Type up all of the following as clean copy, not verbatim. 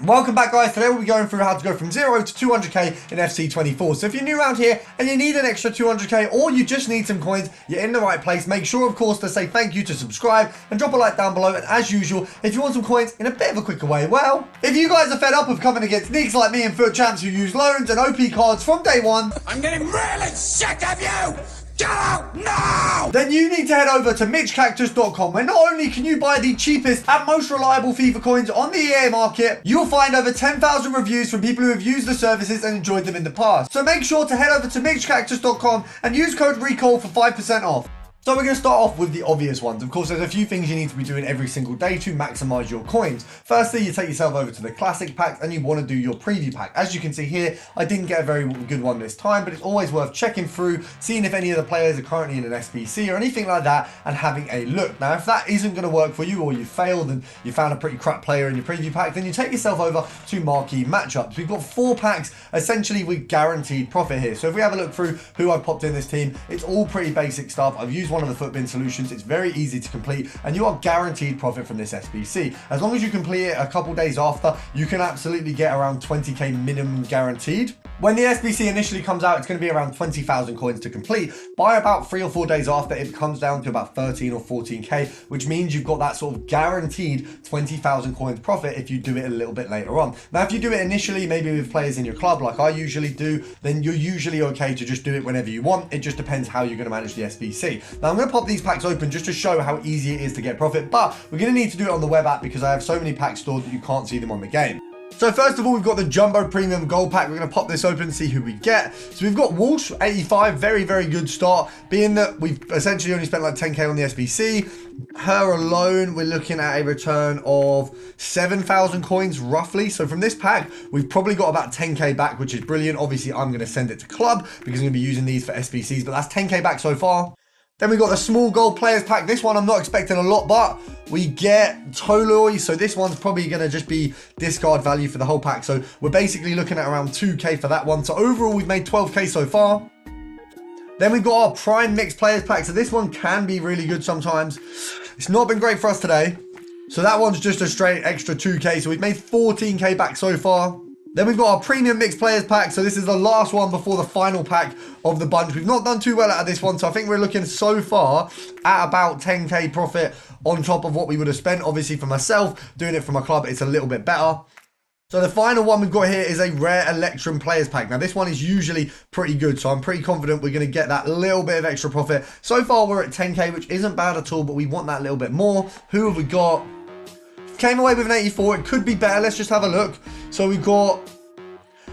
Welcome back, guys. Today we'll be going through how to go from 0 to 200k in FC 24. So if you're new around here and you need an extra 200k or you just need some coins, you're in the right place. Make sure, of course, to say thank you, to subscribe and drop a like down below. And as usual, if you want some coins in a bit of a quicker way, well, if you guys are fed up of coming against nicks like me and foot champs who use loans and OP cards from day one, I'm getting really sick of you! Get out now! Then you need to head over to mitchcactus.com, where not only can you buy the cheapest and most reliable FIFA coins on the EA market, you'll find over 10,000 reviews from people who have used the services and enjoyed them in the past. So make sure to head over to mitchcactus.com and use code RECALL for 5% off. So we're going to start off with the obvious ones. Of course, there's a few things you need to be doing every single day to maximize your coins. Firstly, you take yourself over to the classic pack and you want to do your preview pack. As you can see here, I didn't get a very good one this time, but it's always worth checking through, seeing if any of the players are currently in an SBC or anything like that, and having a look. Now, if that isn't going to work for you, or you failed and you found a pretty crap player in your preview pack, then you take yourself over to marquee matchups. We've got 4 packs, essentially with guaranteed profit here. So if we have a look through who I've popped in this team, it's all pretty basic stuff. I've used one of the footbin solutions. It's very easy to complete and you are guaranteed profit from this SBC. As long as you complete it a couple days after, you can absolutely get around 20k minimum guaranteed. When the SBC initially comes out, it's going to be around 20,000 coins to complete. By about 3 or 4 days after, it comes down to about 13 or 14k, which means you've got that sort of guaranteed 20,000 coins profit if you do it a little bit later on. Now, if you do it initially, maybe with players in your club, like I usually do, then you're usually okay to just do it whenever you want. It just depends how you're going to manage the SBC. Now, I'm going to pop these packs open just to show how easy it is to get profit, but we're going to need to do it on the web app because I have so many packs stored that you can't see them on the game. So first of all, we've got the Jumbo Premium Gold Pack. We're going to pop this open and see who we get. So we've got Walsh, 85, very, very good start, being that we've essentially only spent like 10k on the SBC. Her alone, we're looking at a return of 7,000 coins roughly. So from this pack, we've probably got about 10k back, which is brilliant. Obviously, I'm going to send it to club because I'm going to be using these for SBCs, but that's 10k back so far. Then we got the small gold players pack. This one I'm not expecting a lot, but we get Toloi. So this one's probably going to just be discard value for the whole pack. So we're basically looking at around 2k for that one. So overall, we've made 12k so far. Then we've got our prime mixed players pack. So this one can be really good sometimes. It's not been great for us today. So that one's just a straight extra 2k. So we've made 14k back so far. Then we've got our premium mixed players pack. So this is the last one before the final pack of the bunch. We've not done too well out of this one. So I think we're looking so far at about 10k profit on top of what we would have spent. Obviously for myself, doing it for my club, it's a little bit better. So the final one we've got here is a rare Electrum players pack. Now this one is usually pretty good. So I'm pretty confident we're going to get that little bit of extra profit. So far we're at 10k, which isn't bad at all, but we want that little bit more. Who have we got? Came away with an 84. It could be better. Let's just have a look. So we've got,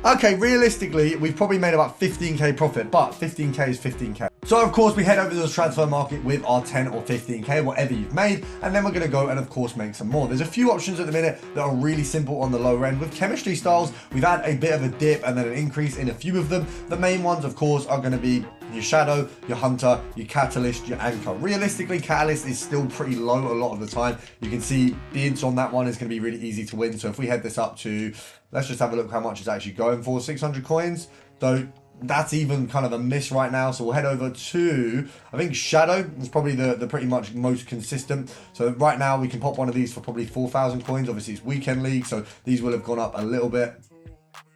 okay, realistically, we've probably made about 15k profit, but 15k is 15k. So of course we head over to the transfer market with our 10 or 15k, whatever you've made, and then we're going to go and of course make some more. There's a few options at the minute that are really simple on the lower end. With chemistry styles, we've had a bit of a dip and then an increase in a few of them. The main ones, of course, are going to be your Shadow, your Hunter, your Catalyst, your Anchor. Realistically, Catalyst is still pretty low a lot of the time. You can see bids on that one is going to be really easy to win. So if we head this up to, let's just have a look how much it's actually going for, 600 coins. Though that's even kind of a miss right now. So we'll head over to, I think Shadow is probably the pretty much most consistent. So right now we can pop one of these for probably 4,000 coins. Obviously it's weekend league, so these will have gone up a little bit.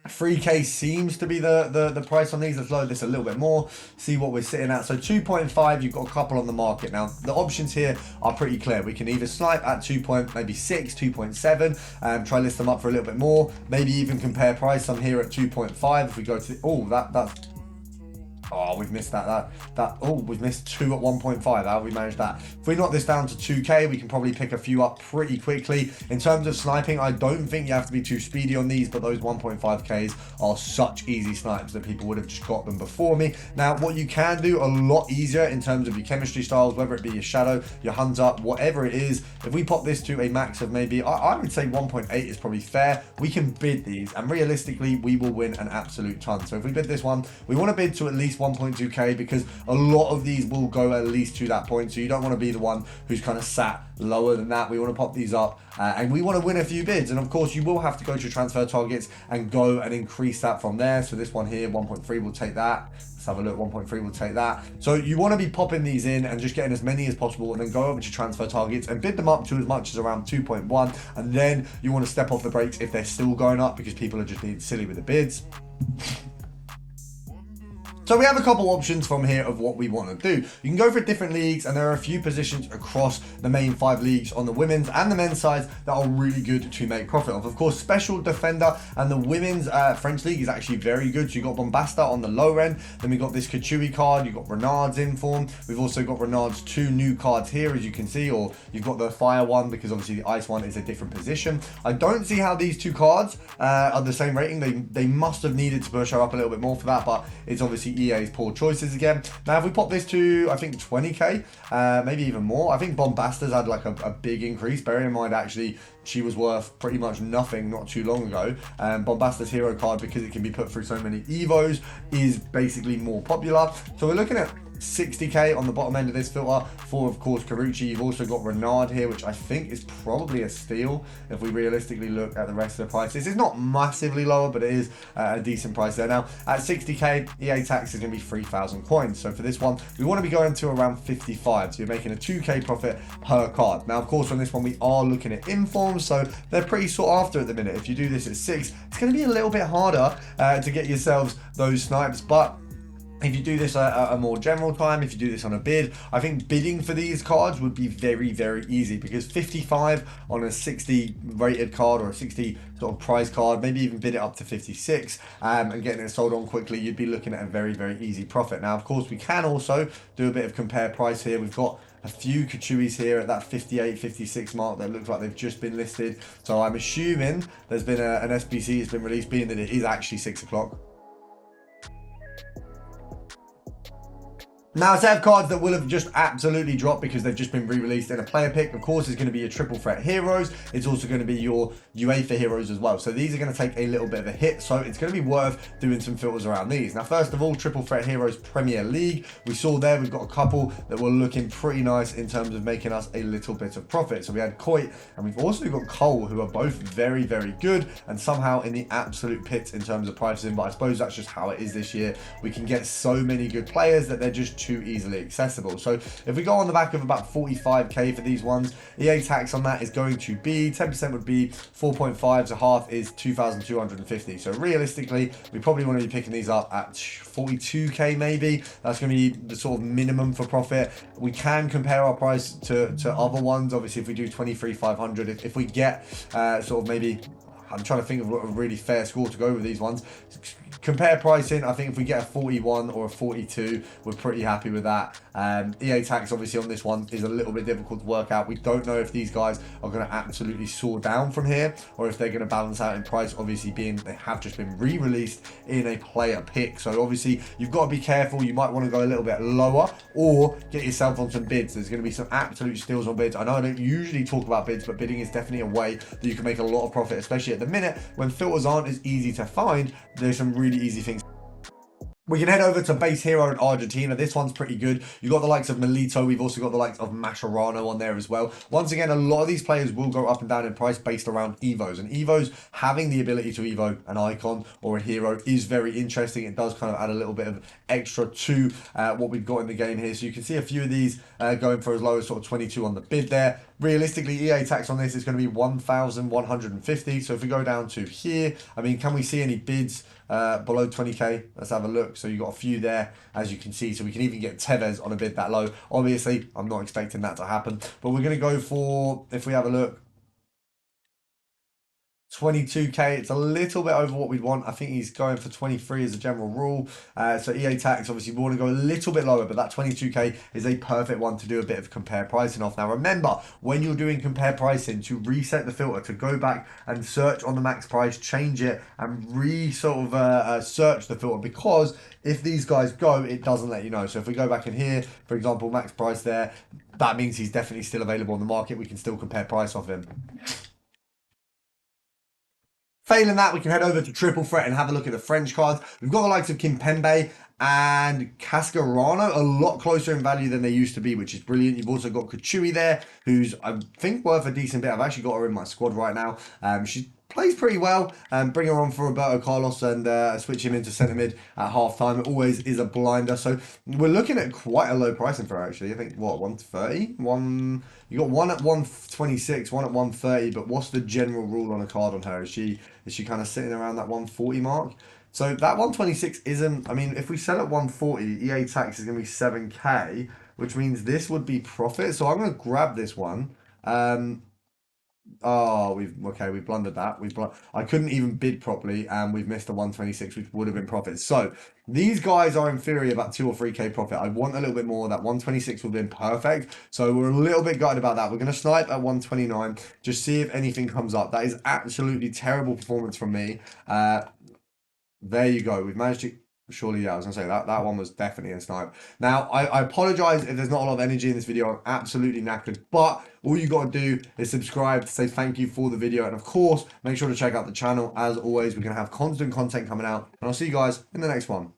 3k seems to be the price on these. Let's load this a little bit more, see what we're sitting at. So 2.5, you've got a couple on the market. Now the options here are pretty clear. We can either snipe at 2.6, 2.7, try list them up for a little bit more, maybe even compare price. I'm here at 2.5. If we go to the, oh, that's, oh, we've missed we've missed 2 at 1.5. How have we managed that? If we knock this down to 2k, we can probably pick a few up pretty quickly. In terms of sniping, I don't think you have to be too speedy on these, but those 1.5ks are such easy snipes that people would have just got them before me. Now, what you can do a lot easier in terms of your chemistry styles, whether it be your Shadow, your Hunter, whatever it is, if we pop this to a max of maybe, I would say 1.8 is probably fair. We can bid these, and realistically, we will win an absolute ton. So if we bid this one, we want to bid to at least 1.2k, because a lot of these will go at least to that point. So you don't want to be the one who's kind of sat lower than that. We want to pop these up and we want to win a few bids. And of course, you will have to go to transfer targets and go and increase that from there. So this one here, 1.3 will take that. Let's have a look. 1.3 will take that. So you want to be popping these in and just getting as many as possible, and then go over to transfer targets and bid them up to as much as around 2.1. And then you want to step off the brakes if they're still going up, because people are just being silly with the bids. So we have a couple options from here of what we want to do. You can go for different leagues, and there are a few positions across the main 5 leagues on the women's and the men's sides that are really good to make profit of. Of course, special defender and the women's French league is actually very good. So you got Bombasta on the low end. Then we got this Kachui card. You've got Renard's in form. We've also got Renard's 2 new cards here, as you can see, or you've got the fire one, because obviously the ice one is a different position. I don't see how these 2 cards are the same rating. They must have needed to push her up a little bit more for that, but it's obviously EA's poor choices again. Now, if we pop this to, I think, 20k, maybe even more, I think Bombasta's had like a big increase. Bearing in mind, actually, she was worth pretty much nothing not too long ago. Bombasta's hero card, because it can be put through so many Evos, is basically more popular. So we're looking at 60k on the bottom end of this filter for, of course, Carucci. You've also got Renard here, which I think is probably a steal if we realistically look at the rest of the prices. It's not massively lower, but it is a decent price there. Now, at 60k, EA tax is going to be 3,000 coins. So for this one, we want to be going to around 55. So you're making a 2k profit per card. Now, of course, on this one, we are looking at informs, so they're pretty sought after at the minute. If you do this at 6, it's going to be a little bit harder to get yourselves those snipes, but if you do this at a more general time, if you do this on a bid, I think bidding for these cards would be very, very easy, because 55 on a 60 rated card or a 60 sort of price card, maybe even bid it up to 56 and getting it sold on quickly, you'd be looking at a very, very easy profit. Now, of course, we can also do a bit of compare price here. We've got a few Kachuis here at that 58, 56 mark that looks like they've just been listed. So I'm assuming there's been an SBC that's been released, being that it is actually 6 o'clock. Now, a set of cards that will have just absolutely dropped because they've just been re-released in a player pick, of course, is going to be your triple threat heroes. It's also going to be your UEFA heroes as well. So these are going to take a little bit of a hit. So it's going to be worth doing some filters around these. Now, first of all, triple threat heroes Premier League. We saw there, we've got a couple that were looking pretty nice in terms of making us a little bit of profit. So we had Coit, and we've also got Cole, who are both very, very good and somehow in the absolute pits in terms of pricing. But I suppose that's just how it is this year. We can get so many good players that they're just too easily accessible. So if we go on the back of about 45k for these ones, EA tax on that is going to be 10% would be 4.5, so half is 2,250. So realistically, we probably want to be picking these up at 42k maybe. That's going to be the sort of minimum for profit. We can compare our price to other ones. Obviously, if we do 23,500, if we get sort of maybe, I'm trying to think of a really fair score to go with these ones. Compare pricing, I think if we get a 41 or a 42, we're pretty happy with that. EA tax, obviously, on this one is a little bit difficult to work out. We don't know if these guys are going to absolutely soar down from here, or if they're going to balance out in price, obviously being they have just been re-released in a player pick. So obviously, you've got to be careful. You might want to go a little bit lower or get yourself on some bids. There's going to be some absolute steals on bids. I know I don't usually talk about bids, but bidding is definitely a way that you can make a lot of profit, especially at the minute when filters aren't as easy to find. There's some really easy things. We can head over to base hero in Argentina. This one's pretty good. You've got the likes of Melito. We've also got the likes of Mascherano on there as well. Once again, a lot of these players will go up and down in price based around Evos. And Evos having the ability to Evo an icon or a hero is very interesting. It does kind of add a little bit of extra to what we've got in the game here. So you can see a few of these going for as low as sort of 22 on the bid there. Realistically, EA tax on this is going to be 1,150. So if we go down to here, I mean, can we see any bids below 20k? Let's have a look. So you've got a few there, as you can see. So we can even get Tevez on a bid that low. Obviously, I'm not expecting that to happen. But we're going to go for, if we have a look, 22k. It's a little bit over what we'd want. I think he's going for 23 as a general rule. So EA tax, obviously, we want to go a little bit lower, but that 22k is a perfect one to do a bit of compare pricing off. Now, remember, when you're doing compare pricing, to reset the filter, to go back and search on the max price, change it, and search the filter, because if these guys go, it doesn't let you know. So if we go back in here, for example, max price there, that means he's definitely still available on the market. We can still compare price off him. Failing that, we can head over to Triple Threat and have a look at the French cards. We've got the likes of Kimpembe and Cascarano, a lot closer in value than they used to be, which is brilliant. You've also got Kachui there, who's, I think, worth a decent bit. I've actually got her in my squad right now. She plays pretty well. Bring her on for Roberto Carlos and switch him into centre mid at half time. It always is a blinder. So we're looking at quite a low pricing for her, actually. I think, what, 130? You got one at 126, one at 130, but what's the general rule on a card on her? Is she kind of sitting around that 140 mark? So that 126 isn't, I mean, if we sell at 140, EA tax is going to be 7k, which means this would be profit. So I'm going to grab this one. Oh, we've blundered that. I couldn't even bid properly, and we've missed the 126, which would have been profit. So these guys are in theory about 2 or 3k profit. I want a little bit more. That 126 would have been perfect. So we're a little bit gutted about that. We're going to snipe at 129, just see if anything comes up. That is absolutely terrible performance from me. There you go. We've managed to. Surely, yeah, I was going to say that one was definitely a snipe. Now, I apologize if there's not a lot of energy in this video. I'm absolutely knackered. But all you got to do is subscribe to say thank you for the video. And of course, make sure to check out the channel. As always, we're going to have constant content coming out. And I'll see you guys in the next one.